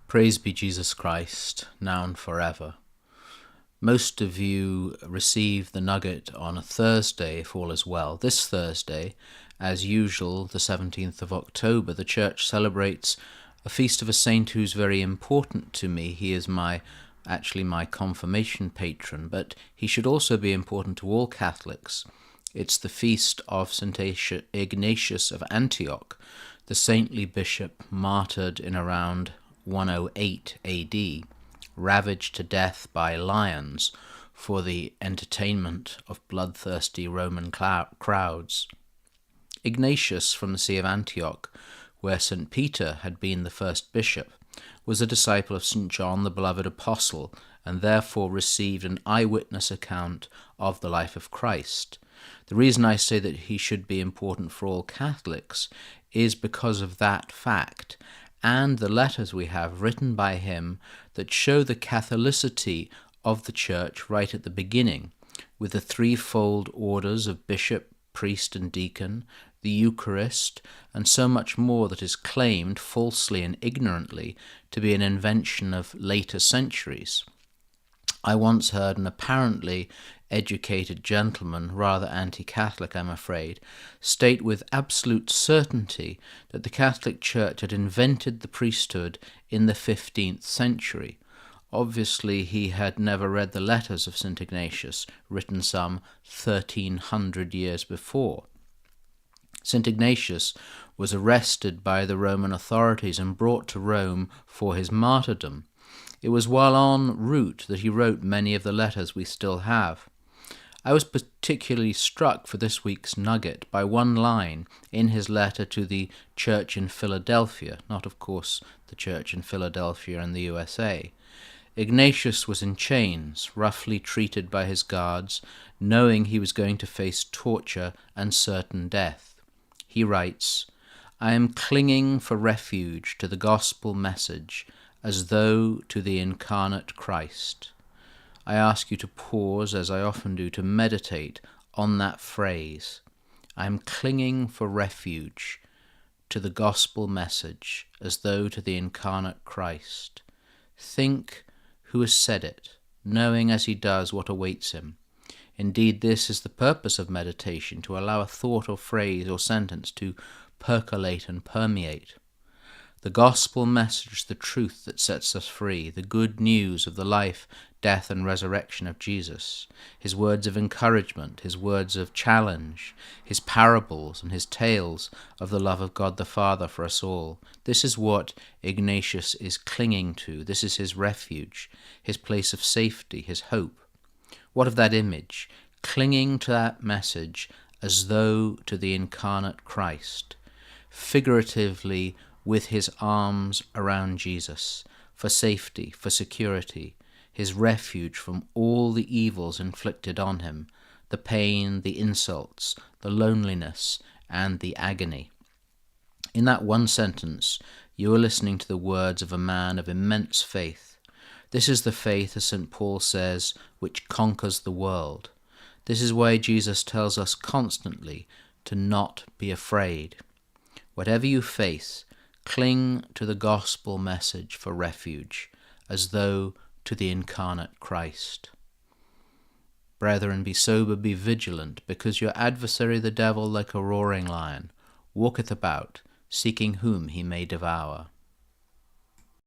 Praise be Jesus Christ, now and forever. Most of you receive the Nugget on a Thursday, if all is well. This Thursday, as usual, the 17th of October, the Church celebrates a feast of a saint who's very important to me. He is actually my confirmation patron, but he should also be important to all Catholics. It's the feast of St. Ignatius of Antioch, the saintly bishop martyred in around 108 AD, ravaged to death by lions for the entertainment of bloodthirsty Roman crowds. Ignatius from the See of Antioch, where St. Peter had been the first bishop, was a disciple of St. John, the beloved apostle, and therefore received an eyewitness account of the life of Christ. The reason I say that he should be important for all Catholics is because of that fact, and the letters we have written by him that show the Catholicity of the Church right at the beginning, with the threefold orders of bishop, priest, and deacon, the Eucharist, and so much more that is claimed, falsely and ignorantly, to be an invention of later centuries. I once heard an apparently educated gentleman, rather anti-Catholic I'm afraid, state with absolute certainty that the Catholic Church had invented the priesthood in the 15th century. Obviously he had never read the letters of St. Ignatius, written some 1300 years before. St. Ignatius was arrested by the Roman authorities and brought to Rome for his martyrdom. It was while en route that he wrote many of the letters we still have. I was particularly struck for this week's Nugget by one line in his letter to the church in Philadelphia, not of course the church in Philadelphia in the USA. Ignatius was in chains, roughly treated by his guards, knowing he was going to face torture and certain death. He writes, "I am clinging for refuge to the gospel message, as though to the incarnate Christ." I ask you to pause, as I often do, to meditate on that phrase. I am clinging for refuge to the gospel message, as though to the incarnate Christ. Think who has said it, knowing as he does what awaits him. Indeed, this is the purpose of meditation, to allow a thought or phrase or sentence to percolate and permeate. The gospel message, the truth that sets us free, the good news of the life, death, and resurrection of Jesus, his words of encouragement, his words of challenge, his parables and his tales of the love of God the Father for us all. This is what Ignatius is clinging to. This is his refuge, his place of safety, his hope. What of that image? Clinging to that message as though to the incarnate Christ, figuratively with his arms around Jesus, for safety, for security, his refuge from all the evils inflicted on him, the pain, the insults, the loneliness, and the agony. In that one sentence, you are listening to the words of a man of immense faith. This is the faith, as St. Paul says, which conquers the world. This is why Jesus tells us constantly to not be afraid. Whatever you face, cling to the gospel message for refuge, as though to the incarnate Christ. Brethren, be sober, be vigilant, because your adversary the devil, like a roaring lion, walketh about, seeking whom he may devour.